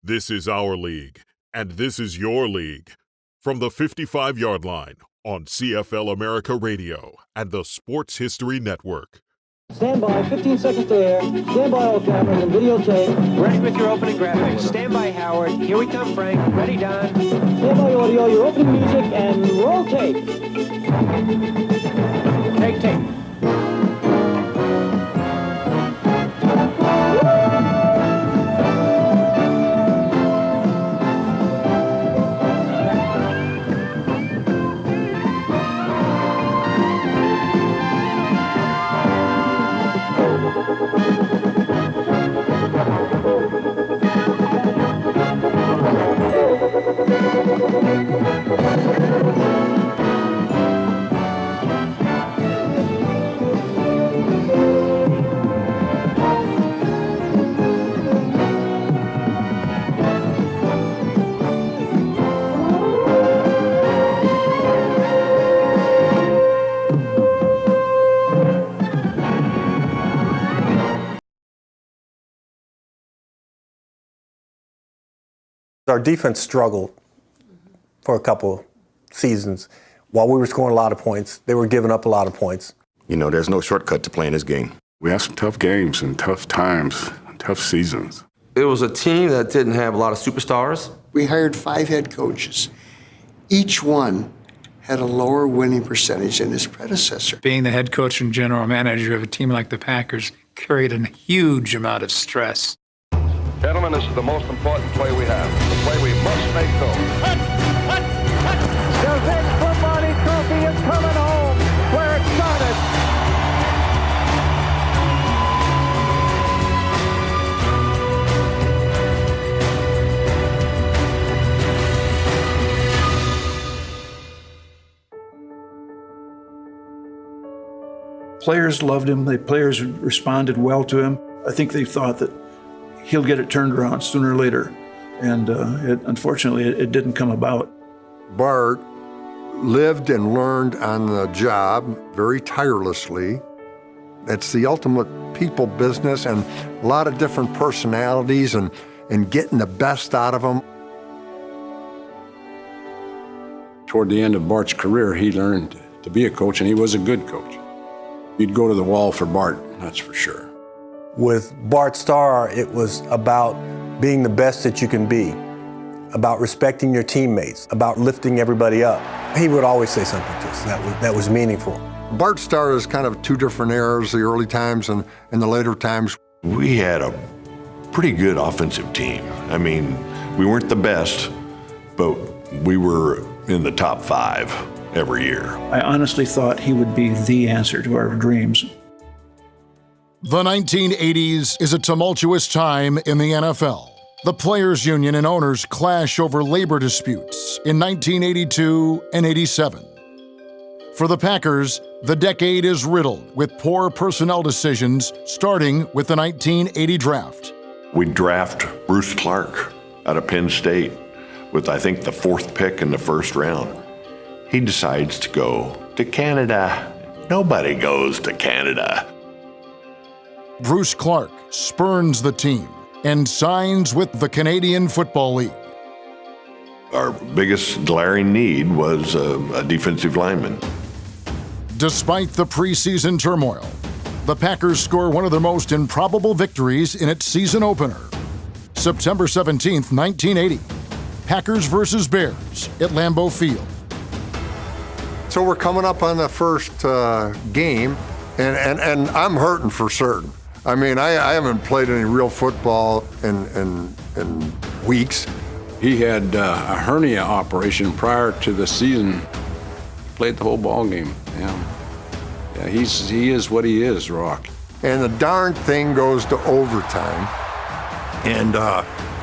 This is our league, and this is your league. From the 55-yard line on CFL America Radio and the Sports History Network. Stand by, 15 seconds to air. Stand by all cameras and videotape. Ready with your opening graphics. Stand by, Howard. Here we come, Frank. Ready, Don. Stand by audio, your opening music, and roll tape. Take tape. Our defense struggled for a couple seasons. While we were scoring a lot of points, they were giving up a lot of points. You know, there's no shortcut to playing this game. We had some tough games and tough times, and tough seasons. It was a team that didn't have a lot of superstars. We hired 5 head coaches. Each one had a lower winning percentage than his predecessor. Being the head coach and general manager of a team like the Packers carried a huge amount of stress. Gentlemen, this is the most important play we have. The play we must make go. The Vince Lombardi Trophy is coming home where it started. Players loved him. The players responded well to him. I think they thought that he'll get it turned around sooner or later. And unfortunately, it didn't come about. Bart lived and learned on the job very tirelessly. It's the ultimate people business and a lot of different personalities and getting the best out of them. Toward the end of Bart's career, he learned to be a coach, and he was a good coach. You'd go to the wall for Bart, that's for sure. With Bart Starr, it was about being the best that you can be, about respecting your teammates, about lifting everybody up. He would always say something to us that was meaningful. Bart Starr is kind of 2 different eras, the early times and the later times. We had a pretty good offensive team. I mean, we weren't the best, but we were in the top 5 every year. I honestly thought he would be the answer to our dreams. The 1980s is a tumultuous time in the NFL. The players' union and owners clash over labor disputes in 1982 and 87. For the Packers, the decade is riddled with poor personnel decisions, starting with the 1980 draft. We draft Bruce Clark out of Penn State with, I think, the 4th pick in the first round. He decides to go to Canada. Nobody goes to Canada. Bruce Clark spurns the team and signs with the Canadian Football League. Our biggest glaring need was a defensive lineman. Despite the preseason turmoil, the Packers score one of their most improbable victories in its season opener. September 17th, 1980. Packers versus Bears at Lambeau Field. So we're coming up on the first game, and I'm hurting for certain. I mean, I haven't played any real football in weeks. He had a hernia operation prior to the season. Played the whole ball game. Yeah, he is what he is, Rock. And the darn thing goes to overtime, and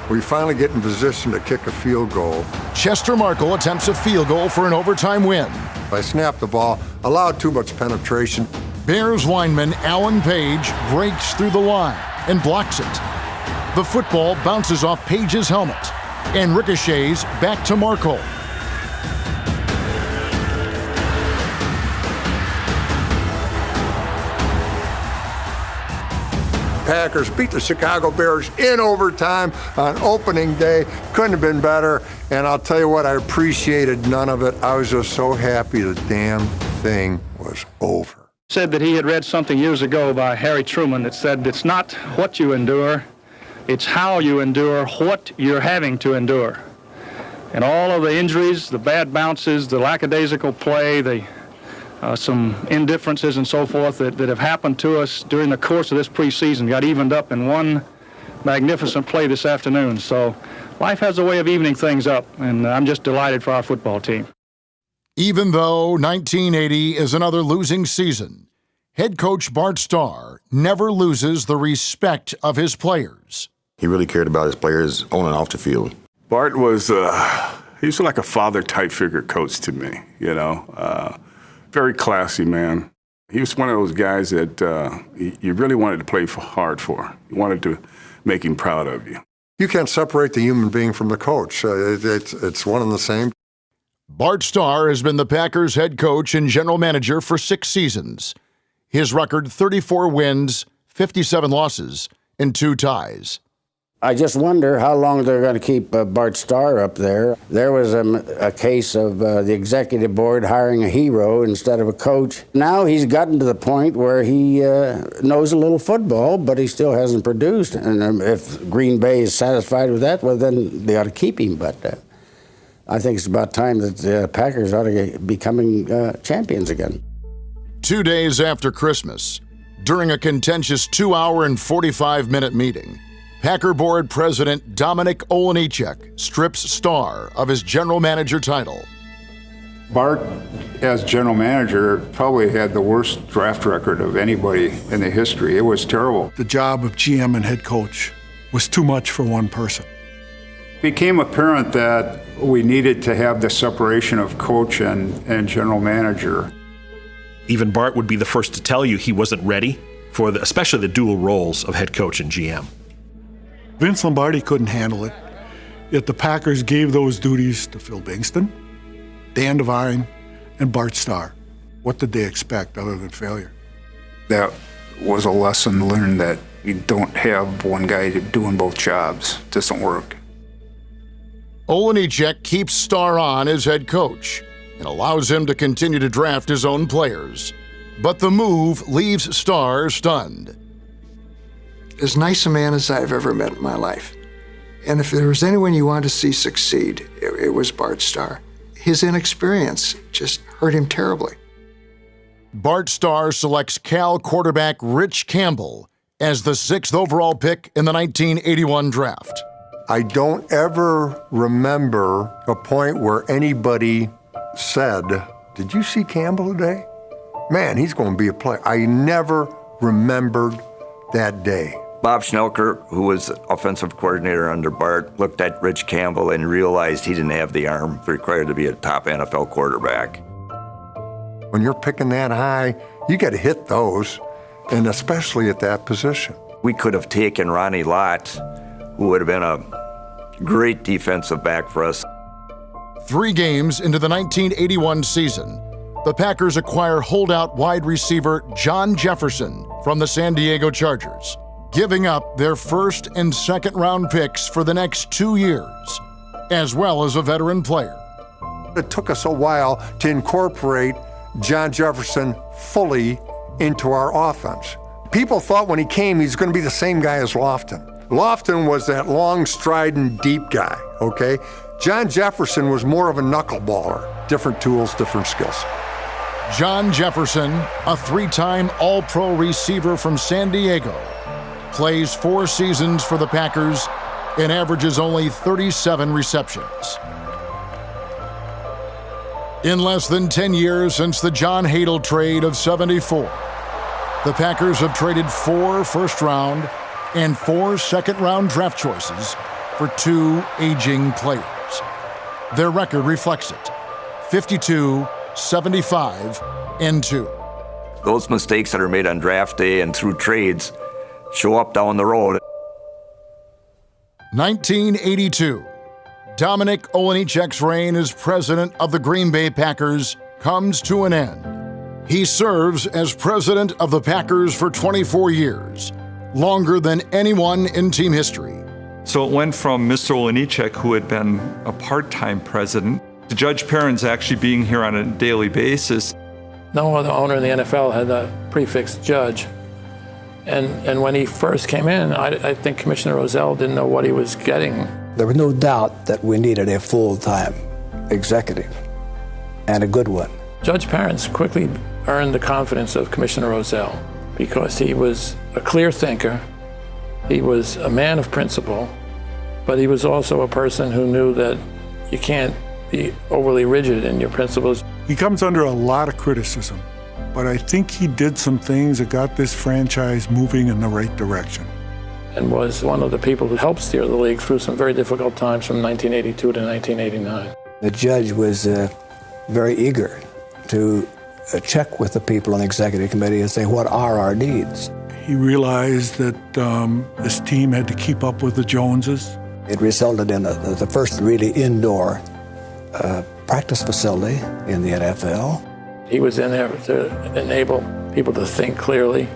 we finally get in position to kick a field goal. Chester Markle attempts a field goal for an overtime win. I snapped the ball, allowed too much penetration. Bears lineman Alan Page breaks through the line and blocks it. The football bounces off Page's helmet and ricochets back to Markle. Packers beat the Chicago Bears in overtime on opening day. Couldn't have been better. And I'll tell you what, I appreciated none of it. I was just so happy the damn thing was over. Said that he had read something years ago by Harry Truman that said, it's not what you endure, it's how you endure what you're having to endure. And all of the injuries, the bad bounces, the lackadaisical play, some indifferences and so forth that have happened to us during the course of this preseason got evened up in one magnificent play this afternoon. So life has a way of evening things up, and I'm just delighted for our football team. Even though 1980 is another losing season, head coach Bart Starr never loses the respect of his players. He really cared about his players on and off the field. Bart was, he was like a father-type figure coach to me, you know. Very classy man. He was one of those guys that you really wanted to play hard for. You wanted to make him proud of you. You can't separate the human being from the coach. It's one and the same. Bart Starr has been the Packers head coach and general manager for 6 seasons. His record, 34 wins, 57 losses, and 2 ties. I just wonder how long they're going to keep Bart Starr up there. There was a case of the executive board hiring a hero instead of a coach. Now he's gotten to the point where he knows a little football, but he still hasn't produced. And if Green Bay is satisfied with that, well, then they ought to keep him. But I think it's about time that the Packers ought to be becoming champions again. 2 days after Christmas, during a contentious 2-hour and 45-minute meeting, Packer Board President Dominic Olejniczak strips Starr of his general manager title. Bart, as general manager, probably had the worst draft record of anybody in the history. It was terrible. The job of GM and head coach was too much for one person. It became apparent that we needed to have the separation of coach and general manager. Even Bart would be the first to tell you he wasn't ready for especially the dual roles of head coach and GM. Vince Lombardi couldn't handle it, yet the Packers gave those duties to Phil Bingston, Dan Devine, and Bart Starr. What did they expect other than failure? That was a lesson learned, that you don't have one guy doing both jobs. It doesn't work. Olejniczak keeps Starr on as head coach and allows him to continue to draft his own players. But the move leaves Starr stunned. As nice a man as I've ever met in my life. And if there was anyone you wanted to see succeed, it was Bart Starr. His inexperience just hurt him terribly. Bart Starr selects Cal quarterback Rich Campbell as the 6th overall pick in the 1981 draft. I don't ever remember a point where anybody said, "Did you see Campbell today? Man, he's going to be a player." I never remembered that day. Bob Schnelker, who was offensive coordinator under Bart, looked at Rich Campbell and realized he didn't have the arm required to be a top NFL quarterback. When you're picking that high, you got to hit those, and especially at that position. We could have taken Ronnie Lott, who would have been a great defensive back for us. 3 games into the 1981 season, the Packers acquire holdout wide receiver John Jefferson from the San Diego Chargers, giving up their 1st and 2nd round picks for the next 2 years, as well as a veteran player. It took us a while to incorporate John Jefferson fully into our offense. People thought when he came, he's going to be the same guy as Lofton. Lofton was that long, strident, deep guy, okay? John Jefferson was more of a knuckleballer. Different tools, different skills. John Jefferson, a 3-time All-Pro receiver from San Diego, plays 4 seasons for the Packers and averages only 37 receptions. In less than 10 years since the John Hadle trade of '74, the Packers have traded 4 first-round and 4 second-round draft choices for 2 aging players. Their record reflects it: 52, 75, and 2. Those mistakes that are made on draft day and through trades show up down the road. 1982. Dominic Olejniczak's reign as president of the Green Bay Packers comes to an end. He serves as president of the Packers for 24 years, longer than anyone in team history. So it went from Mr. Olejniczak, who had been a part-time president, to Judge Perrins actually being here on a daily basis. No other owner in the NFL had a prefix judge. And when he first came in, I think Commissioner Rozelle didn't know what he was getting. There was no doubt that we needed a full-time executive, and a good one. Judge Perrins quickly earned the confidence of Commissioner Rozelle because he was a clear thinker, he was a man of principle, but he was also a person who knew that you can't be overly rigid in your principles. He comes under a lot of criticism, but I think he did some things that got this franchise moving in the right direction. And was one of the people who helped steer the league through some very difficult times from 1982 to 1989. The judge was very eager to check with the people on the executive committee and say, what are our needs? He realized that this team had to keep up with the Joneses. It resulted in the first really indoor practice facility in the NFL. He was in there to enable people to think clearly,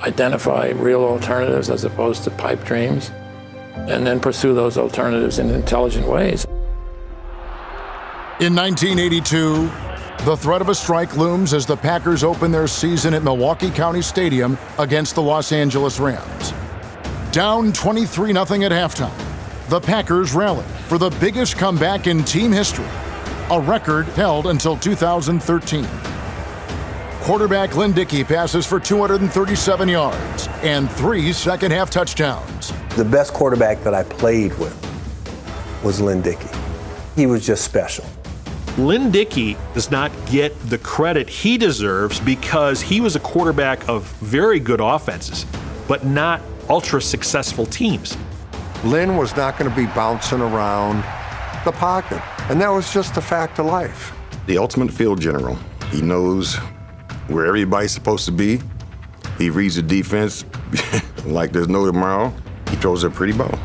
identify real alternatives as opposed to pipe dreams, and then pursue those alternatives in intelligent ways. In 1982, the threat of a strike looms as the Packers open their season at Milwaukee County Stadium against the Los Angeles Rams. Down 23-0 at halftime, the Packers rallied for the biggest comeback in team history, a record held until 2013. Quarterback Lynn Dickey passes for 237 yards and 3 second-half touchdowns. The best quarterback that I played with was Lynn Dickey. He was just special. Lynn Dickey does not get the credit he deserves because he was a quarterback of very good offenses, but not ultra-successful teams. Lynn was not going to be bouncing around the pocket, and that was just a fact of life. The ultimate field general. He knows where everybody's supposed to be. He reads the defense like there's no tomorrow. He throws a pretty ball.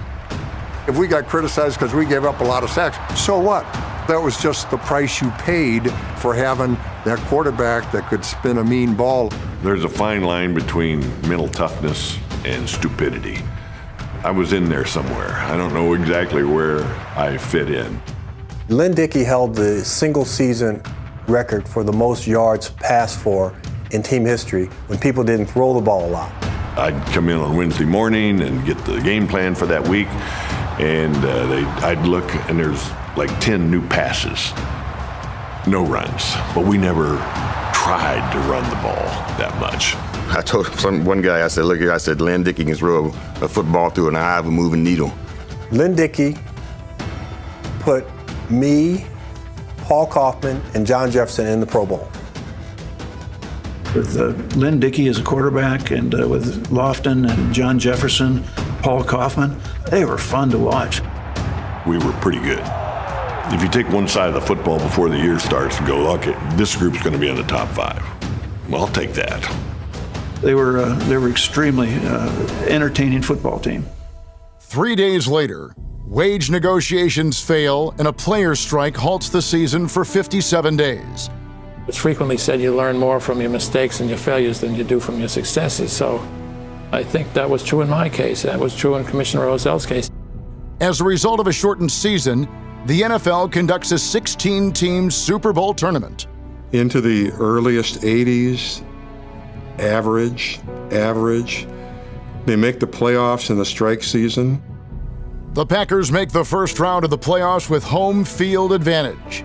If we got criticized because we gave up a lot of sacks, so what? That was just the price you paid for having that quarterback that could spin a mean ball. There's a fine line between mental toughness and stupidity. I was in there somewhere. I don't know exactly where I fit in. Lynn Dickey held the single season record for the most yards passed for in team history when people didn't throw the ball a lot. I'd come in on Wednesday morning and get the game plan for that week, and I'd look and there's like 10 new passes, no runs, but we never tried to run the ball that much. I told one guy, I said, look here, I said, Lynn Dickey can throw a football through an eye of a moving needle. Lynn Dickey put me, Paul Kaufman, and John Jefferson in the Pro Bowl. With Lynn Dickey as a quarterback and with Lofton and John Jefferson, Paul Kaufman, they were fun to watch. We were pretty good. If you take one side of the football before the year starts and go, okay, this group's going to be in the top 5. Well, I'll take that. They were extremely entertaining football team. 3 days later, wage negotiations fail and a players' strike halts the season for 57 days. It's frequently said you learn more from your mistakes and your failures than you do from your successes. So I think that was true in my case. That was true in Commissioner Rozelle's case. As a result of a shortened season, the NFL conducts a 16-team Super Bowl tournament. Into the earliest 80s, average. They make the playoffs in the strike season. The Packers make the first round of the playoffs with home field advantage.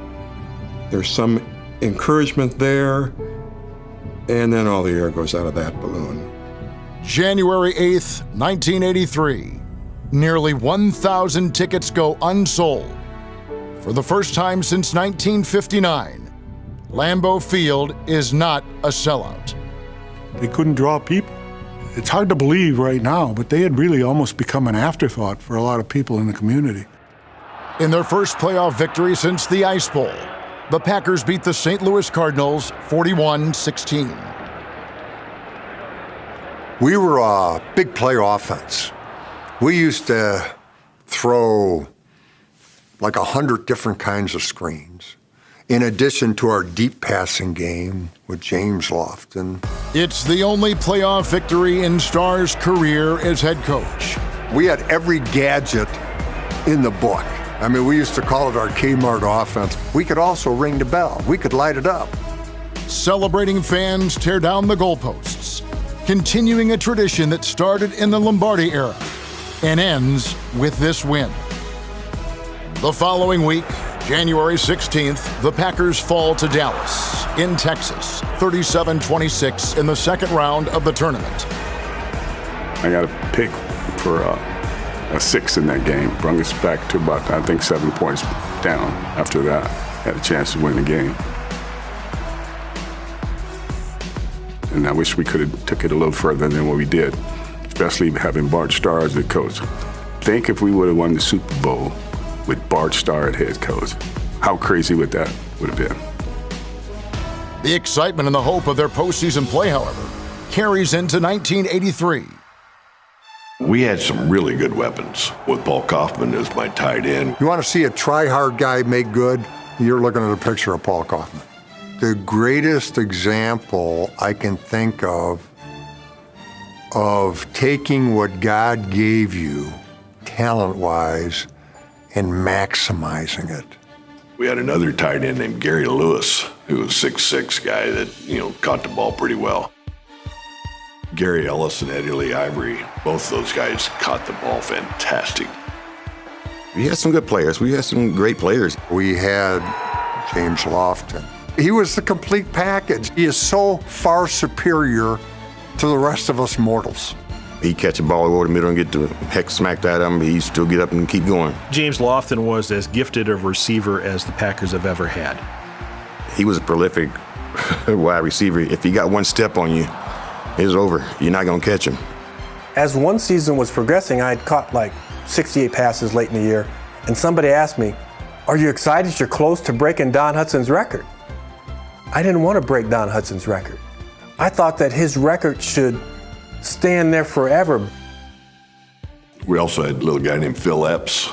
There's some encouragement there, and then all the air goes out of that balloon. January 8th, 1983. Nearly 1,000 tickets go unsold. For the first time since 1959, Lambeau Field is not a sellout. They couldn't draw people. It's hard to believe right now, but they had really almost become an afterthought for a lot of people in the community. In their first playoff victory since the Ice Bowl, the Packers beat the St. Louis Cardinals 41-16. We were a big play offense. We used to throw like 100 different kinds of screens. in addition to our deep passing game with James Lofton. It's the only playoff victory in Starr's career as head coach. We had every gadget in the book. I mean, we used to call it our Kmart offense. We could also ring the bell. We could light it up. Celebrating fans tear down the goalposts, continuing a tradition that started in the Lombardi era and ends with this win. The following week, January 16th, the Packers fall to Dallas in Texas, 37-26 in the second round of the tournament. I got a pick for a 6 in that game. Brought us back to about, I think, 7 points down. After that, had a chance to win the game. And I wish we could have took it a little further than what we did, especially having Bart Starr as the coach. Think if we would have won the Super Bowl with Bart Starr as head coach, how crazy would that would have been? The excitement and the hope of their postseason play, however, carries into 1983. We had some really good weapons with Paul Kaufman as my tight end. You want to see a try-hard guy make good? You're looking at a picture of Paul Kaufman. The greatest example I can think of taking what God gave you, talent-wise, and maximizing it. We had another tight end named Gary Lewis, who was a 6'6" guy that, caught the ball pretty well. Gary Ellis and Eddie Lee Ivory, both those guys caught the ball fantastic. We had some good players. We had some great players. We had James Lofton. He was the complete package. He is so far superior to the rest of us mortals. He'd catch a ball over the middle and get the heck smacked at him, but he'd still get up and keep going. James Lofton was as gifted a receiver as the Packers have ever had. He was a prolific wide receiver. If he got one step on you, it's over. You're not going to catch him. As one season was progressing, I had caught like 68 passes late in the year, and somebody asked me, "Are you excited you're close to breaking Don Hudson's record?" I didn't want to break Don Hudson's record. I thought that his record should stand there forever. We also had a little guy named Phil Epps.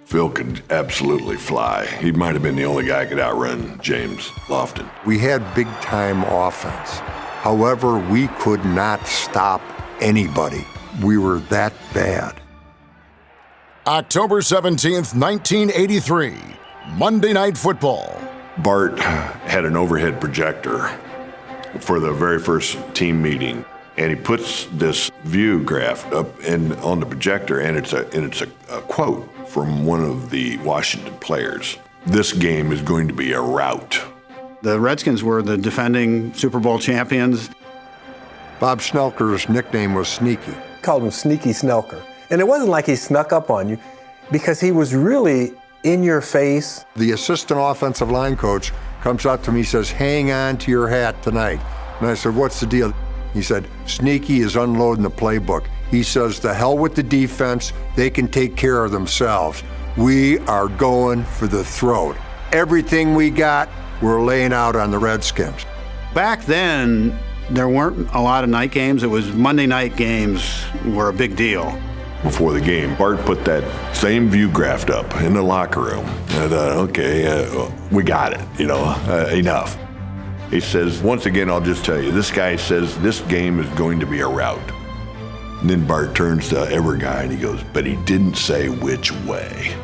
Phil could absolutely fly. He might have been the only guy who could outrun James Lofton. We had big-time offense. However, we could not stop anybody. We were that bad. October 17th, 1983, Monday Night Football. Bart had an overhead projector for the very first team meeting, and he puts this view graph up on the projector, and it's a quote from one of the Washington players. "This game is going to be a rout." The Redskins were the defending Super Bowl champions. Bob Schnelker's nickname was Sneaky. Called him Sneaky Snelker. And it wasn't like he snuck up on you, because he was really in your face. The assistant offensive line coach comes up to me and says, "Hang on to your hat tonight." And I said, "What's the deal?" He said, "Sneaky is unloading the playbook." He says, "The hell with the defense. They can take care of themselves. We are going for the throat. Everything we got, we're laying out on the Redskins." Back then, there weren't a lot of night games. It was Monday night games were a big deal. Before the game, Bart put that same view graph up in the locker room. And I thought, okay, we got it, enough. He says, "Once again, I'll just tell you, this guy says this game is going to be a rout." And then Bart turns to every guy and he goes, "But he didn't say which way."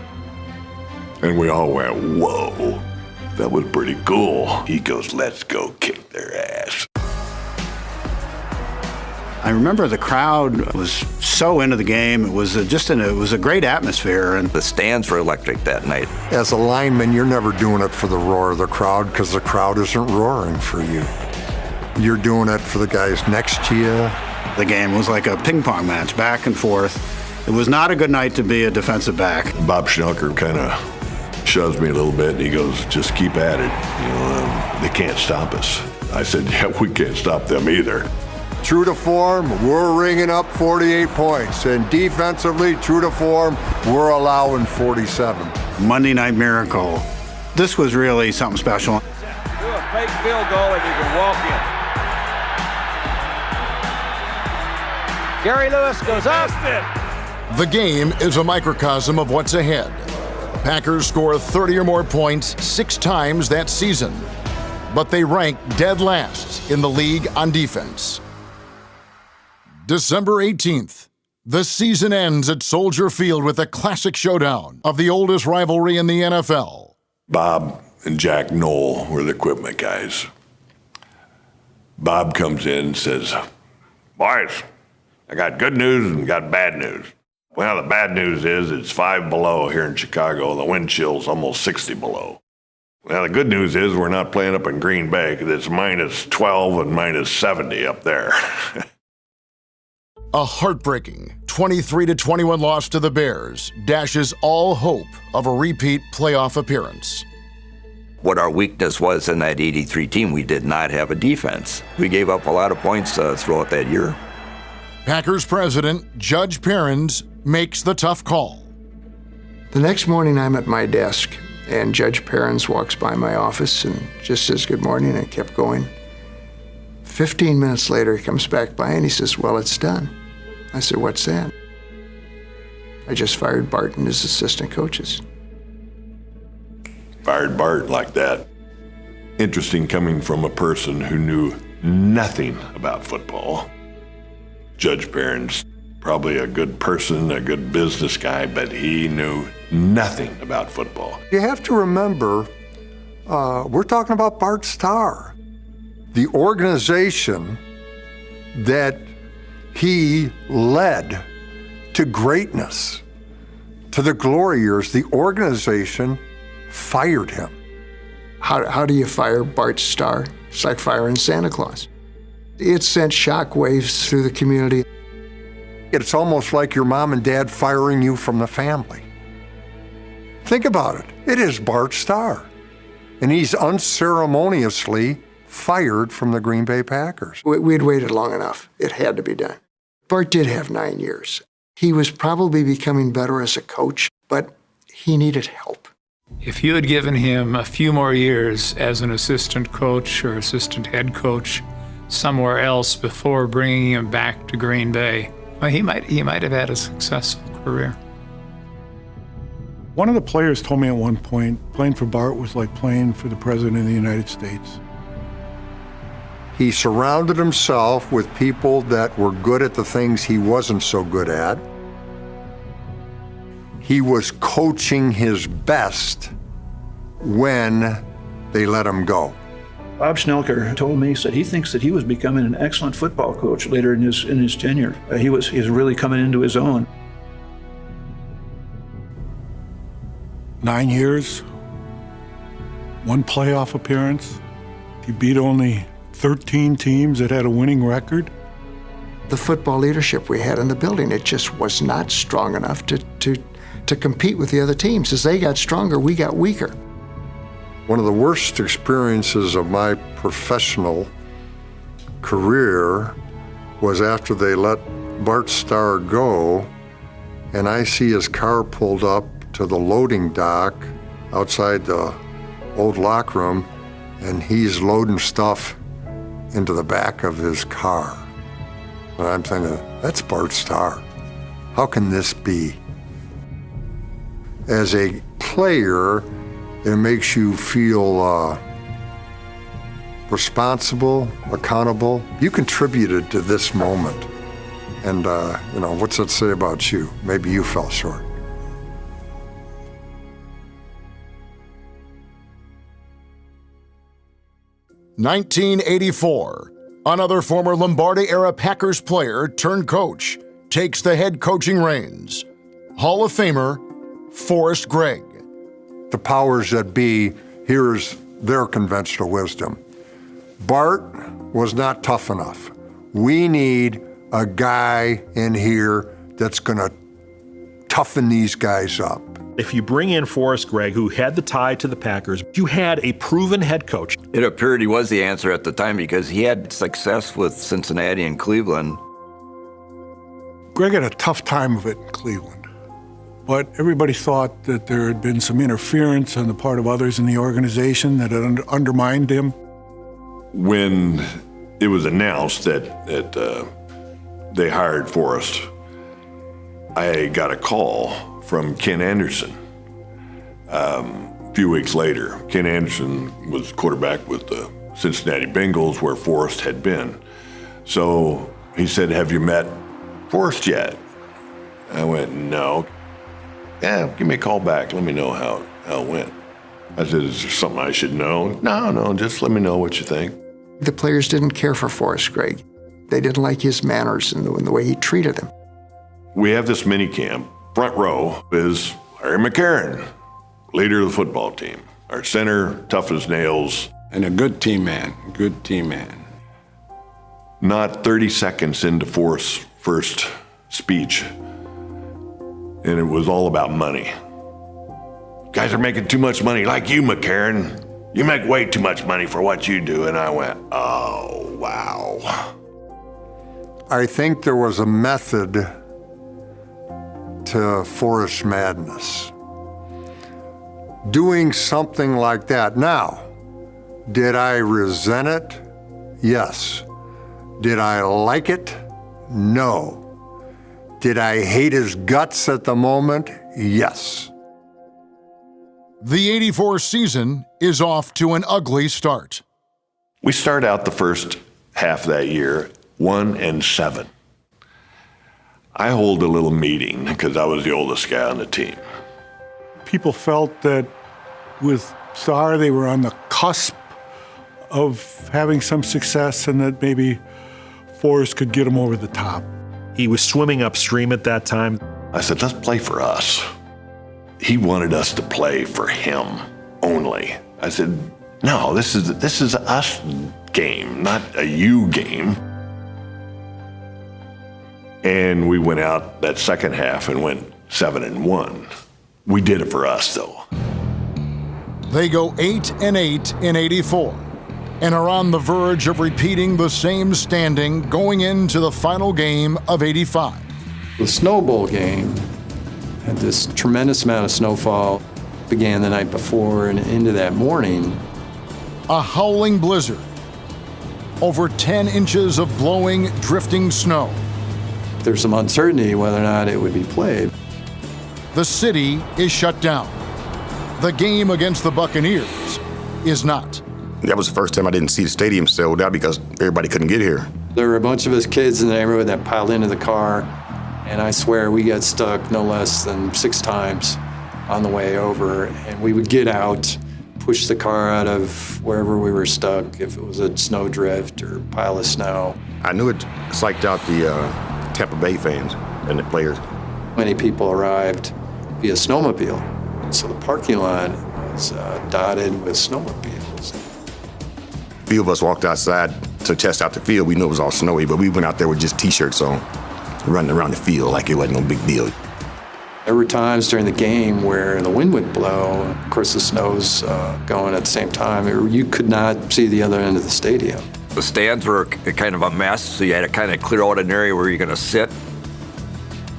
And we all went, "Whoa, that was pretty cool." He goes, "Let's go kick their ass." I remember the crowd was so into the game. It was it was a great atmosphere, and the stands were electric that night. As a lineman, you're never doing it for the roar of the crowd, because the crowd isn't roaring for you. You're doing it for the guys next to you. The game was like a ping pong match, back and forth. It was not a good night to be a defensive back. Bob Schnelker kind of shoves me a little bit, and he goes, "Just keep at it. They can't stop us." I said, "Yeah, we can't stop them either." True to form, we're ringing up 48 points. And defensively, true to form, we're allowing 47. Monday Night Miracle. This was really something special. Do a fake field goal and you can walk in. Gary Lewis goes up. The game is a microcosm of what's ahead. Packers score 30 or more points 6 times that season, but they rank dead last in the league on defense. December 18th, the season ends at Soldier Field with a classic showdown of the oldest rivalry in the NFL. Bob and Jack Knoll were the equipment guys. Bob comes in and says, "Boys, I got good news and got bad news. Well, the bad news is it's 5 below here in Chicago. The wind chill's almost 60 below. Well, the good news is we're not playing up in Green Bay because it's minus 12 and minus 70 up there." A heartbreaking 23-21 loss to the Bears dashes all hope of a repeat playoff appearance. What our weakness was in that 83 team, we did not have a defense. We gave up a lot of points throughout that year. Packers president Judge Perrins makes the tough call. The next morning, I'm at my desk, and Judge Perrins walks by my office and just says good morning, and kept going. 15 minutes later, he comes back by and he says, "Well, it's done." I said, "What's that?" "I just fired Bart and his assistant coaches." Fired Bart like that. Interesting coming from a person who knew nothing about football. Judge Perrins, probably a good person, a good business guy, but he knew nothing about football. You have to remember, we're talking about Bart Starr. The organization that he led to greatness, to the glory years, the organization fired him. How do you fire Bart Starr? It's like firing Santa Claus. It sent shockwaves through the community. It's almost like your mom and dad firing you from the family. Think about it. It is Bart Starr. And he's unceremoniously fired from the Green Bay Packers. We'd waited long enough. It had to be done. Bart did have 9 years. He was probably becoming better as a coach, but he needed help. If you had given him a few more years as an assistant coach or assistant head coach somewhere else before bringing him back to Green Bay, well, he might have had a successful career. One of the players told me at one point, playing for Bart was like playing for the President of the United States. He surrounded himself with people that were good at the things he wasn't so good at. He was coaching his best when they let him go. Bob Schnelker told me, he said he thinks that he was becoming an excellent football coach later in his tenure. He was really coming into his own. 9 years, 1 playoff appearance. He beat only 13 teams that had a winning record. The football leadership we had in the building, it just was not strong enough to compete with the other teams. As they got stronger, we got weaker. One of the worst experiences of my professional career was after they let Bart Starr go, and I see his car pulled up to the loading dock outside the old locker room, and he's loading stuff into the back of his car. And I'm thinking, that's Bart Starr. How can this be? As a player, it makes you feel responsible, accountable. You contributed to this moment. And, what's that say about you? Maybe you fell short. (1984). Another former Lombardi-era Packers player turned coach takes the head coaching reins. Hall of Famer Forrest Gregg. The powers that be, here's their conventional wisdom. Bart was not tough enough. We need a guy in here that's going to toughen these guys up. If you bring in Forrest Gregg, who had the tie to the Packers, you had a proven head coach. It appeared he was the answer at the time because he had success with Cincinnati and Cleveland. Gregg had a tough time of it in Cleveland, but everybody thought that there had been some interference on the part of others in the organization that had undermined him. When it was announced that they hired Forrest, I got a call from Ken Anderson, A few weeks later, Ken Anderson was quarterback with the Cincinnati Bengals where Forrest had been. So he said, have you met Forrest yet? I went, no. Yeah, give me a call back. Let me know how it went. I said, is there something I should know? No, just let me know what you think. The players didn't care for Forrest Gregg. They didn't like his manners and the way he treated them. We have this mini camp. Front row is Larry McCarron, leader of the football team. Our center, tough as nails. And a good team man, Not 30 seconds into Forrest's first speech, and it was all about money. Guys are making too much money, like you, McCarron. You make way too much money for what you do. And I went, oh, wow. I think there was a method to Forrest's madness. Doing something like that. Now, did I resent it? Yes. Did I like it? No. Did I hate his guts at the moment? Yes. The '84 season is off to an ugly start. We start out the first half of that year 1-7. I hold a little meeting because I was the oldest guy on the team. People felt that with Starr, they were on the cusp of having some success and that maybe Forrest could get them over the top. He was swimming upstream at that time. I said, let's play for us. He wanted us to play for him only. I said, no, this is a us game, not a you game. And we went out that second half and went 7-1. We did it for us, though. They go 8-8 in '84 and are on the verge of repeating the same standing going into the final game of '85. The Snow Bowl game had this tremendous amount of snowfall, began the night before and into that morning. A howling blizzard, over 10 inches of blowing, drifting snow. There's some uncertainty whether or not it would be played. The city is shut down. The game against the Buccaneers is not. That was the first time I didn't see the stadium sold out because everybody couldn't get here. There were a bunch of us kids in the neighborhood that piled into the car, and I swear we got stuck no less than 6 times on the way over. And we would get out, push the car out of wherever we were stuck, if it was a snowdrift or pile of snow. I knew it psyched out the Tampa Bay fans and the players. Many people arrived via snowmobile, so the parking lot was dotted with snowmobiles. A few of us walked outside to test out the field. We knew it was all snowy, but we went out there with just T-shirts on, running around the field like it wasn't no big deal. There were times during the game where the wind would blow. Of course, the snow's going at the same time. You could not see the other end of the stadium. The stands were kind of a mess, so you had to kind of clear out an area where you're going to sit.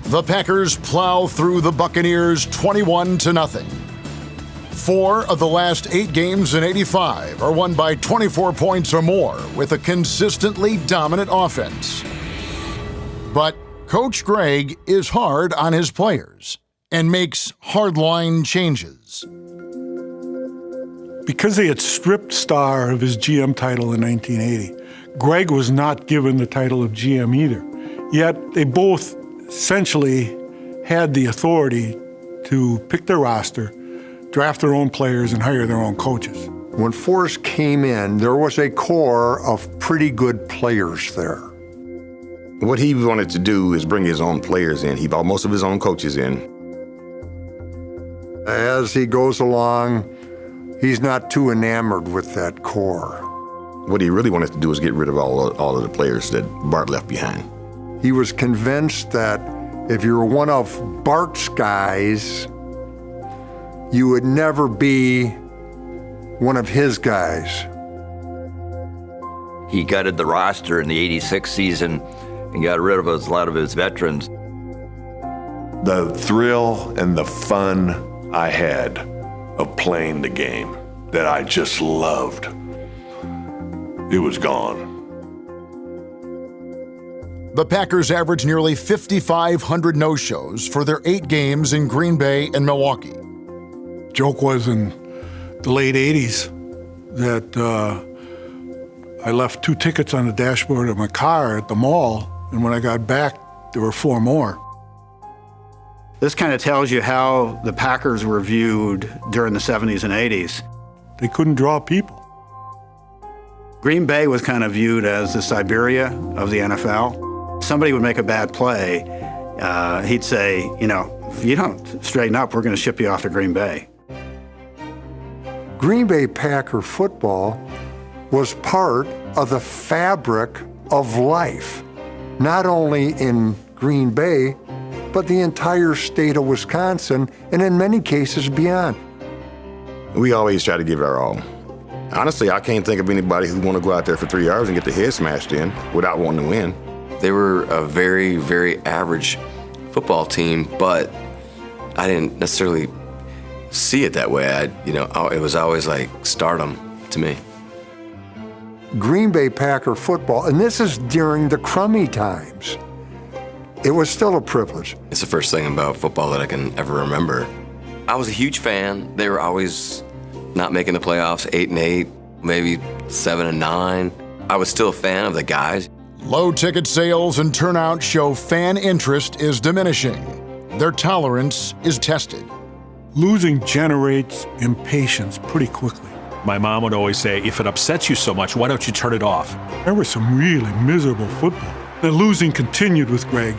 The Packers plow through the Buccaneers 21-0. 4 of the last 8 games in '85 are won by 24 points or more with a consistently dominant offense. But Coach Gregg is hard on his players and makes hardline changes. Because they had stripped Starr of his GM title in 1980, Gregg was not given the title of GM either. Yet they both essentially had the authority to pick their roster, draft their own players, and hire their own coaches. When Forrest came in, there was a core of pretty good players there. What he wanted to do is bring his own players in. He brought most of his own coaches in. As he goes along, he's not too enamored with that core. What he really wanted to do was get rid of all of the players that Bart left behind. He was convinced that if you were one of Bart's guys, you would never be one of his guys. He gutted the roster in the '86 season and got rid of a lot of his veterans. The thrill and the fun I had of playing the game that I just loved, it was gone. The Packers averaged nearly 5,500 no-shows for their 8 games in Green Bay and Milwaukee. Joke was in the late 80s that I left 2 tickets on the dashboard of my car at the mall, and when I got back, there were 4 more. This kind of tells you how the Packers were viewed during the 70s and 80s. They couldn't draw people. Green Bay was kind of viewed as the Siberia of the NFL. Somebody would make a bad play, he'd say, you know, if you don't straighten up, we're going to ship you off to Green Bay. Green Bay Packer football was part of the fabric of life, not only in Green Bay, but the entire state of Wisconsin, and in many cases beyond. We always try to give it our all. Honestly, I can't think of anybody who want to go out there for 3 hours and get their head smashed in without wanting to win. They were a very, very average football team, but I didn't necessarily see it that way. It was always like stardom to me. Green Bay Packer football, and this is during the crummy times, it was still a privilege. It's the first thing about football that I can ever remember. I was a huge fan. They were always not making the playoffs, 8-8, maybe 7-9. I was still a fan of the guys. Low ticket sales and turnout show fan interest is diminishing. Their tolerance is tested. Losing generates impatience pretty quickly. My mom would always say, if it upsets you so much, why don't you turn it off? There was some really miserable football. The losing continued with Greg,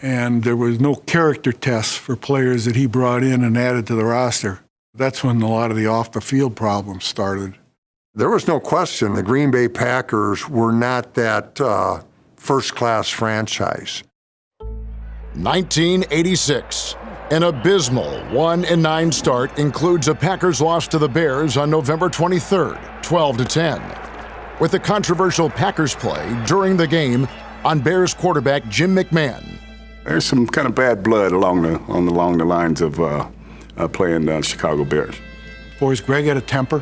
and there was no character tests for players that he brought in and added to the roster. That's when a lot of the off-the-field problems started. There was no question the Green Bay Packers were not that first-class franchise. 1986. An abysmal 1-9 start includes a Packers loss to the Bears on November 23rd, 12-10, with the controversial Packers play during the game on Bears quarterback Jim McMahon. There's some kind of bad blood along the lines of playing the Chicago Bears. Boys, Greg had a temper.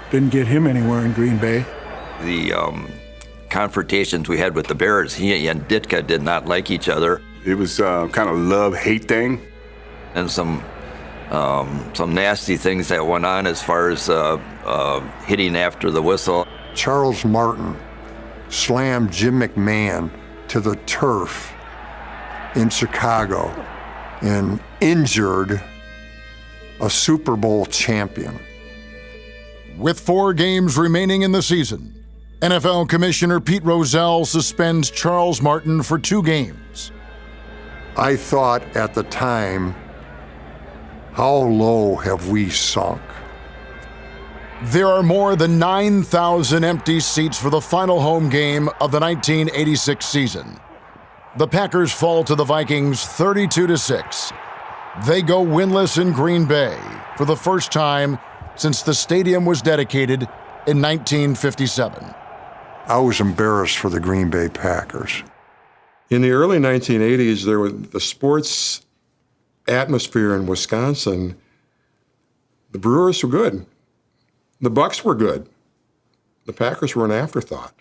Didn't get him anywhere in Green Bay. The confrontations we had with the Bears, he and Ditka did not like each other. It was kind of love-hate thing. And some nasty things that went on as far as hitting after the whistle. Charles Martin slammed Jim McMahon to the turf in Chicago and injured a Super Bowl champion. With 4 games remaining in the season, NFL Commissioner Pete Rozelle suspends Charles Martin for 2 games. I thought at the time, how low have we sunk? There are more than 9,000 empty seats for the final home game of the 1986 season. The Packers fall to the Vikings 32-6. They go winless in Green Bay for the first time since the stadium was dedicated in 1957. I was embarrassed for the Green Bay Packers. In the early 1980s, there was the sports atmosphere in Wisconsin. The Brewers were good. The Bucks were good. The Packers were an afterthought.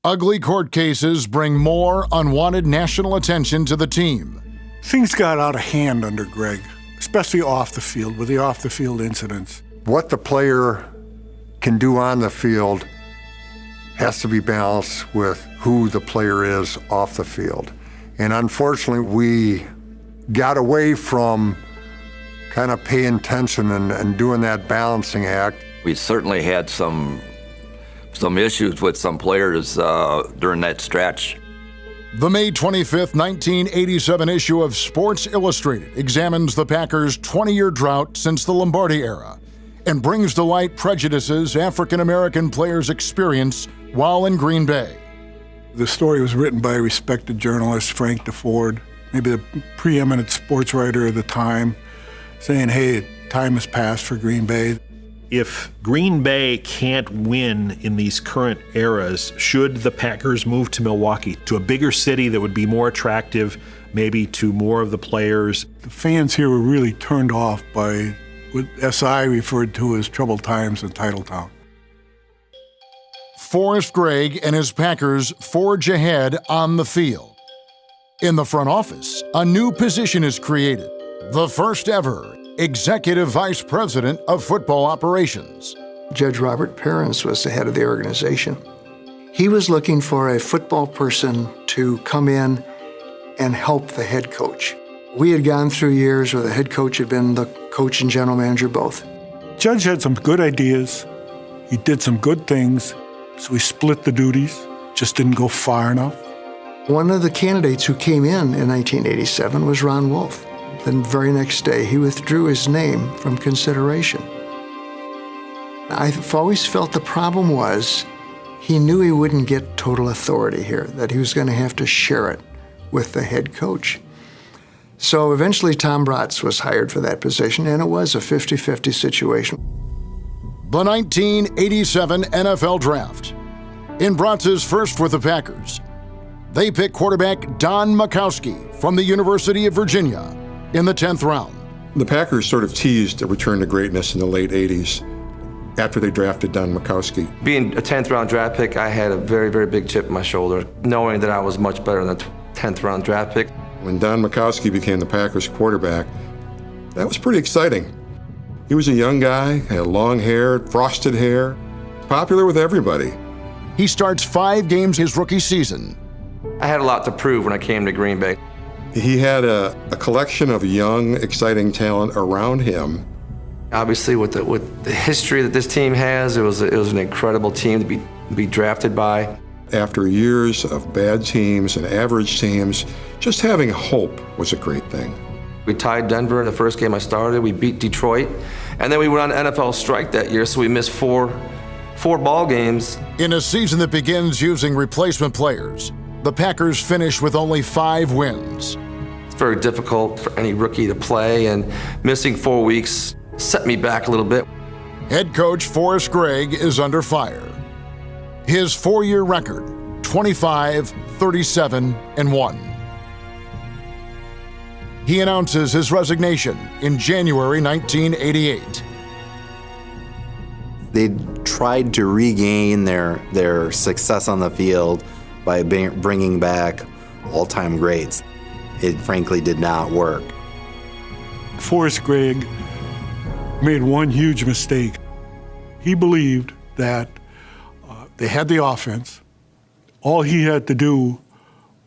Ugly court cases bring more unwanted national attention to the team. Things got out of hand under Greg, especially off the field, with the off-the-field incidents. What the player can do on the field has to be balanced with who the player is off the field. And unfortunately, we got away from kind of paying attention and doing that balancing act. We certainly had some issues with some players during that stretch. The May 25th, 1987 issue of Sports Illustrated examines the Packers' 20-year drought since the Lombardi era and brings to light prejudices African-American players experience while in Green Bay. The story was written by a respected journalist, Frank DeFord, maybe the preeminent sports writer of the time, saying, hey, time has passed for Green Bay. If Green Bay can't win in these current eras, should the Packers move to Milwaukee, to a bigger city that would be more attractive, maybe to more of the players? The fans here were really turned off by what SI referred to as troubled times in Titletown. Forrest Gregg and his Packers forge ahead on the field. In the front office, a new position is created, the first ever Executive Vice President of Football Operations. Judge Robert Perrins was the head of the organization. He was looking for a football person to come in and help the head coach. We had gone through years where the head coach had been the coach and general manager both. Judge had some good ideas. He did some good things, so we split the duties, just didn't go far enough. One of the candidates who came in 1987 was Ron Wolf. The very next day, he withdrew his name from consideration. I've always felt the problem was he knew he wouldn't get total authority here, that he was going to have to share it with the head coach. So eventually Tom Bratz was hired for that position, and it was a 50-50 situation. The 1987 NFL Draft. In Bratz's first with the Packers, they pick quarterback Don Majkowski from the University of Virginia in the 10th round. The Packers sort of teased a return to greatness in the late 80s after they drafted Don Majkowski. Being a 10th round draft pick, I had a very, very big chip on my shoulder, knowing that I was much better than the 10th round draft pick. When Don Majkowski became the Packers quarterback, that was pretty exciting. He was a young guy, had long hair, frosted hair, popular with everybody. He starts 5 games his rookie season. I had a lot to prove when I came to Green Bay. He had a collection of young, exciting talent around him. Obviously, with the history that this team has, it was an incredible team to be drafted by. After years of bad teams and average teams, just having hope was a great thing. We tied Denver in the first game I started. We beat Detroit. And then we went on NFL strike that year, so we missed four ball games. In a season that begins using replacement players, the Packers finish with only 5 wins. It's very difficult for any rookie to play, and missing 4 weeks set me back a little bit. Head coach Forrest Gregg is under fire. His 4-year record, 25, 37, and 1. He announces his resignation in January 1988. They tried to regain their success on the field by bringing back all-time greats. It frankly did not work. Forrest Gregg made one huge mistake. He believed that they had the offense. All he had to do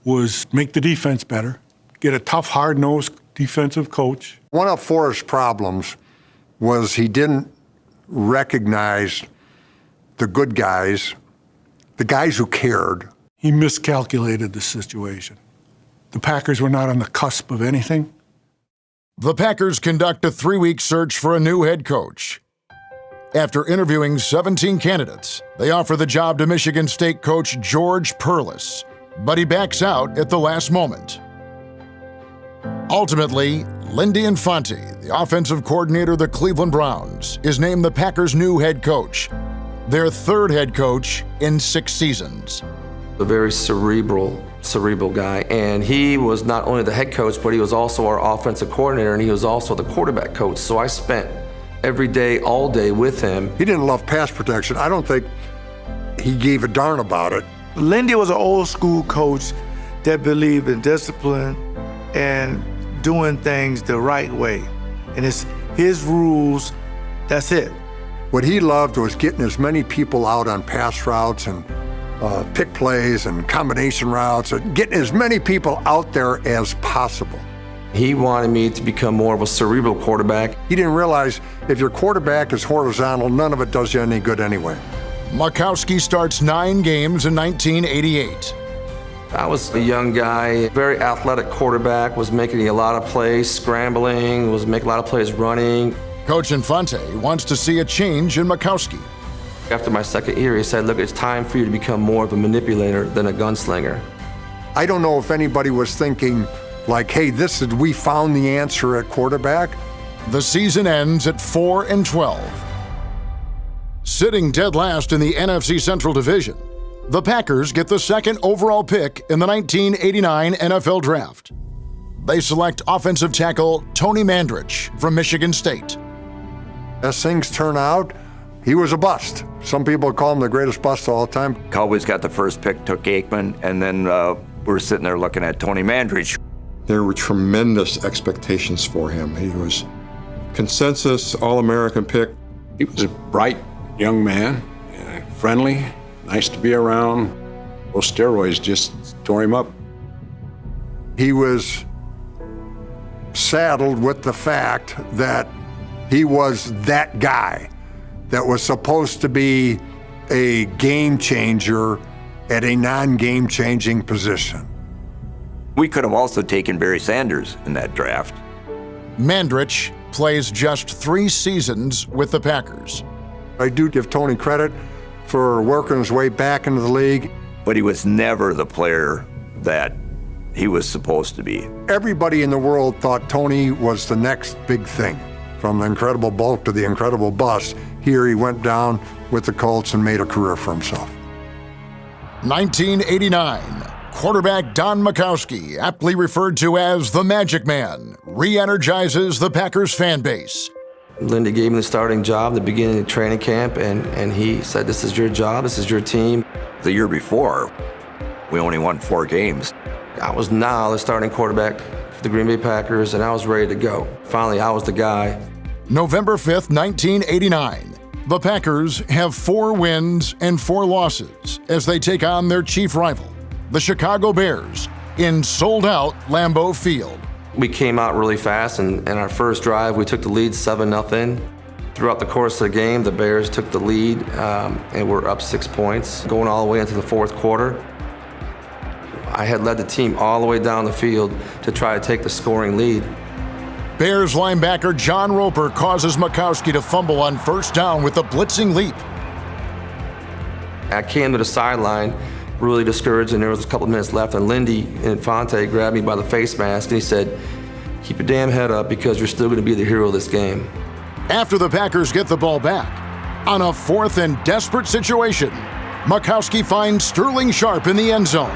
was make the defense better, get a tough, hard-nosed defensive coach. One of Forrest's problems was he didn't recognize the good guys, the guys who cared. He miscalculated the situation. The Packers were not on the cusp of anything. The Packers conduct a 3-week search for a new head coach. After interviewing 17 candidates, they offer the job to Michigan State coach George Perlis, but he backs out at the last moment. Ultimately, Lindy Infante, the offensive coordinator of the Cleveland Browns, is named the Packers' new head coach, their 3rd head coach in 6 seasons. A very cerebral guy, and he was not only the head coach, but he was also our offensive coordinator, and he was also the quarterback coach. So I spent every day, all day with him. He didn't love pass protection. I don't think he gave a darn about it. Lindy was an old school coach that believed in discipline and doing things the right way. And it's his rules, that's it. What he loved was getting as many people out on pass routes and pick plays and combination routes, and getting as many people out there as possible. He wanted me to become more of a cerebral quarterback. He didn't realize if your quarterback is horizontal, none of it does you any good anyway. Majkowski starts 9 games in 1988. I was a young guy, very athletic quarterback, was making a lot of plays, scrambling, was making a lot of plays running. Coach Infante wants to see a change in Majkowski. After my 2nd year, he said, look, it's time for you to become more of a manipulator than a gunslinger. I don't know if anybody was thinking like, hey, we found the answer at quarterback. The season ends at 4-12. Sitting dead last in the NFC Central Division, the Packers get the 2nd overall pick in the 1989 NFL Draft. They select offensive tackle Tony Mandrich from Michigan State. As things turn out, he was a bust. Some people call him the greatest bust of all time. Cowboys got the first pick, took Aikman, and then we're sitting there looking at Tony Mandrich. There were tremendous expectations for him. He was consensus All-American pick. He was a bright young man, friendly, nice to be around. Those steroids just tore him up. He was saddled with the fact that he was that guy that was supposed to be a game changer at a non-game changing position. We could have also taken Barry Sanders in that draft. Mandrich plays just 3 seasons with the Packers. I do give Tony credit for working his way back into the league. But he was never the player that he was supposed to be. Everybody in the world thought Tony was the next big thing. From the incredible bulk to the incredible bust, here he went down with the Colts and made a career for himself. 1989, quarterback Don Majkowski, aptly referred to as the Magic Man, re-energizes the Packers fan base. Lindy gave me the starting job at the beginning of training camp, and he said, this is your job, this is your team. The year before, we only won 4 games. I was now the starting quarterback for the Green Bay Packers, and I was ready to go. Finally, I was the guy. November 5th, 1989. The Packers have 4 wins and 4 losses as they take on their chief rival, the Chicago Bears, in sold-out Lambeau Field. We came out really fast, and in our first drive, we took the lead 7-0. Throughout the course of the game, the Bears took the lead, and we're up 6 points, going all the way into the fourth quarter. I had led the team all the way down the field to try to take the scoring lead. Bears linebacker John Roper causes Majkowski to fumble on first down with a blitzing leap. I came to the sideline really discouraged, and there was a couple minutes left, and Lindy Infante grabbed me by the face mask, and he said, keep your damn head up because you're still going to be the hero of this game. After the Packers get the ball back, on a 4th and desperate situation, Majkowski finds Sterling Sharp in the end zone.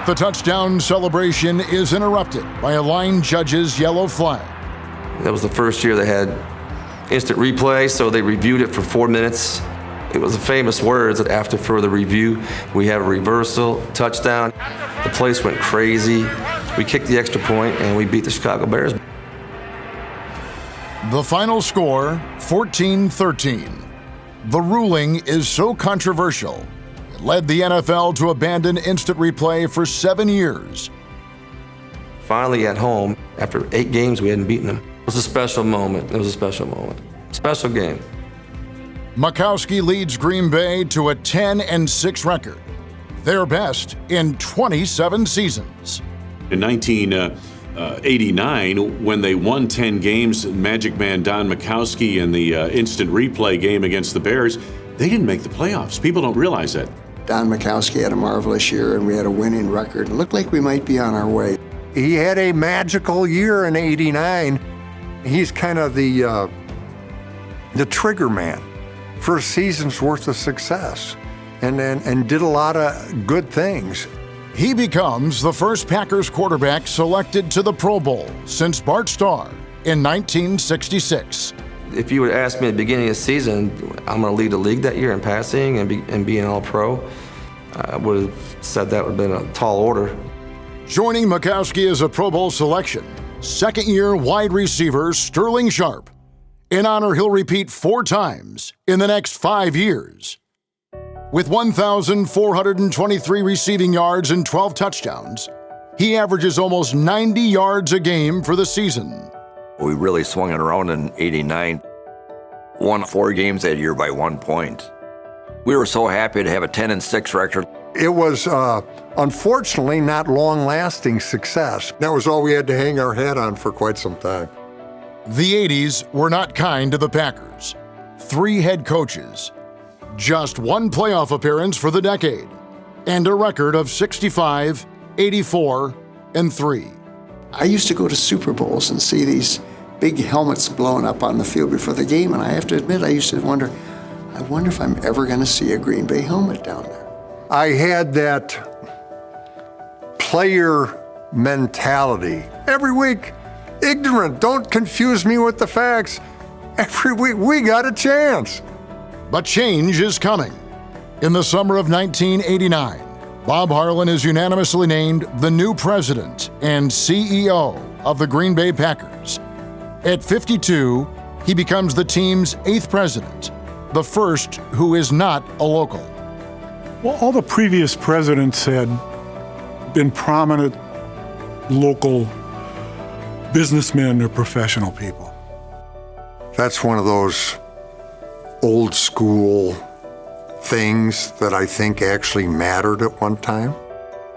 The touchdown celebration is interrupted by a line judge's yellow flag. That was the first year they had instant replay, so they reviewed it for 4 minutes. It was the famous words that after further review, we have a reversal, touchdown. The place went crazy. We kicked the extra point, and we beat the Chicago Bears. The final score, 14-13. The ruling is so controversial, it led the NFL to abandon instant replay for 7 years. Finally at home, after 8 games, we hadn't beaten them. It was a special moment. It was a special moment. Special game. Majkowski leads Green Bay to a 10-6 record, their best in 27 seasons. In 1989, when they won 10 games, Magic Man Don Majkowski in the instant replay game against the Bears, they didn't make the playoffs. People don't realize that. Don Majkowski had a marvelous year, and we had a winning record. It looked like we might be on our way. He had a magical year in '89. He's kind of the trigger man for a season's worth of success, and did a lot of good things. He becomes the first Packers quarterback selected to the Pro Bowl since Bart Starr in 1966. If you would ask me at the beginning of the season, I'm going to lead the league that year in passing and be an All-Pro, I would have said that would have been a tall order. Joining Majkowski as a Pro Bowl selection, second-year wide receiver Sterling Sharp. An honor he'll repeat 4 times in the next 5 years. With 1,423 receiving yards and 12 touchdowns, he averages almost 90 yards a game for the season. We really swung it around in '89. Won 4 games that year by 1 point. We were so happy to have a 10-6 record. It was, unfortunately, not long-lasting success. That was all we had to hang our hat on for quite some time. The 80s were not kind to the Packers. 3 head coaches, just 1 playoff appearance for the decade, and a record of 65, 84, and 3. I used to go to Super Bowls and see these big helmets blowing up on the field before the game, and I have to admit, I used to wonder if I'm ever going to see a Green Bay helmet down there. I had that player mentality. Every week, ignorant, don't confuse me with the facts. Every week, we got a chance. But change is coming. In the summer of 1989, Bob Harlan is unanimously named the new president and CEO of the Green Bay Packers. At 52, he becomes the team's 8th president, the first who is not a local. Well, all the previous presidents had been prominent local businessmen or professional people. That's one of those old school things that I think actually mattered at one time.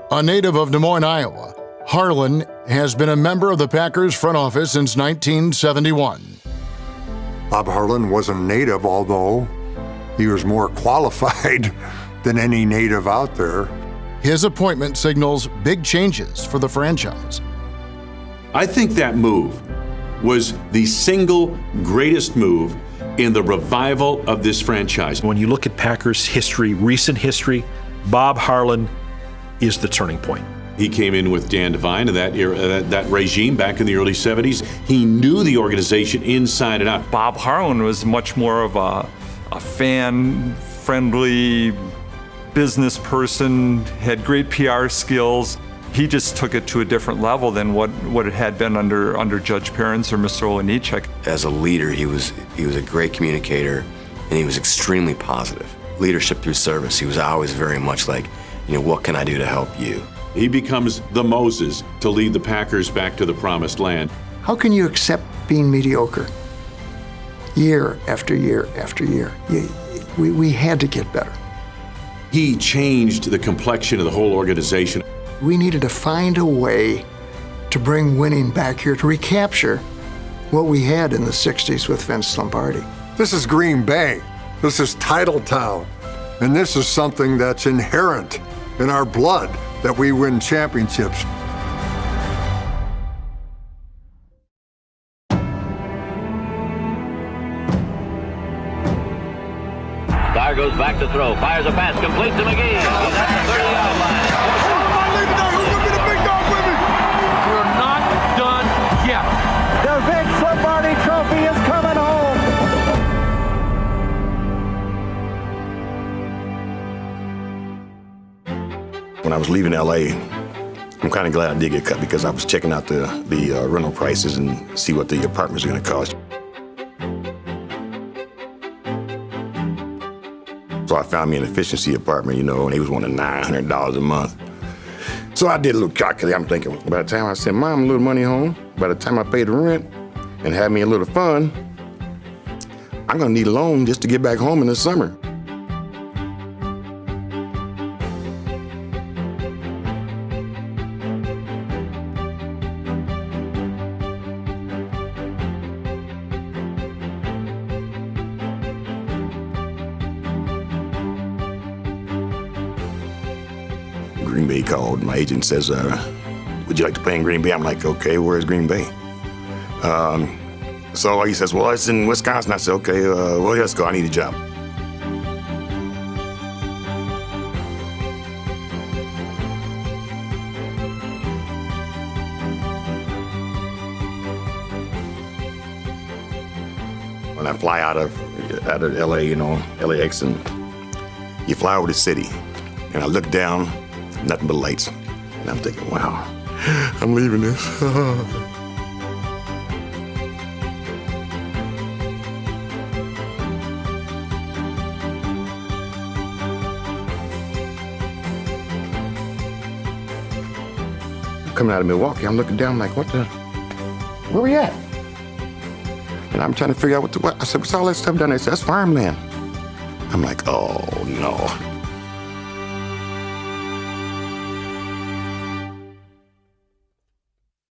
A native of Des Moines, Iowa, Harlan has been a member of the Packers front office since 1971. Bob Harlan wasn't native, although he was more qualified than any native out there. His appointment signals big changes for the franchise. I think that move was the single greatest move in the revival of this franchise. When you look at Packers history, recent history, Bob Harlan is the turning point. He came in with Dan Devine and that era, that regime back in the early 70s. He knew the organization inside and out. Bob Harlan was much more of a fan-friendly business person, had great PR skills. He just took it to a different level than what it had been under Judge Perens or Mr. Olejniczak. As a leader, he was a great communicator, and he was extremely positive. Leadership through service. He was always very much like, what can I do to help you? He becomes the Moses to lead the Packers back to the promised land. How can you accept being mediocre? Year after year after year. We had to get better. He changed the complexion of the whole organization. We needed to find a way to bring winning back here, to recapture what we had in the 60s with Vince Lombardi. This is Green Bay. This is Title Town. And this is something that's inherent in our blood, that we win championships. Starr goes back to throw, fires a pass, complete to McGee. He's at the 30-yard line. We're not done yet. The Vince Lombardi Trophy is coming home. When I was leaving LA, I'm kind of glad I did get cut because I was checking out the rental prices and see what the apartments are going to cost. So I found me an efficiency apartment, and it was one of $900 a month. So I did a little calculation. I'm thinking, by the time I sent Mom a little money home, by the time I paid the rent and had me a little fun, I'm going to need a loan just to get back home in the summer. Green Bay called. My agent says, would you like to play in Green Bay? I'm like, okay, where's Green Bay? So he says, well, it's in Wisconsin. I said, okay, well, let's go. I need a job. When I fly out of LA, LAX, and you fly over the city, and I look down, nothing but lights. And I'm thinking, wow, I'm leaving this. Coming out of Milwaukee, I'm looking down, like, where we at? And I'm trying to figure out what I said, what's all that stuff down there? They said, that's farmland. I'm like, oh no.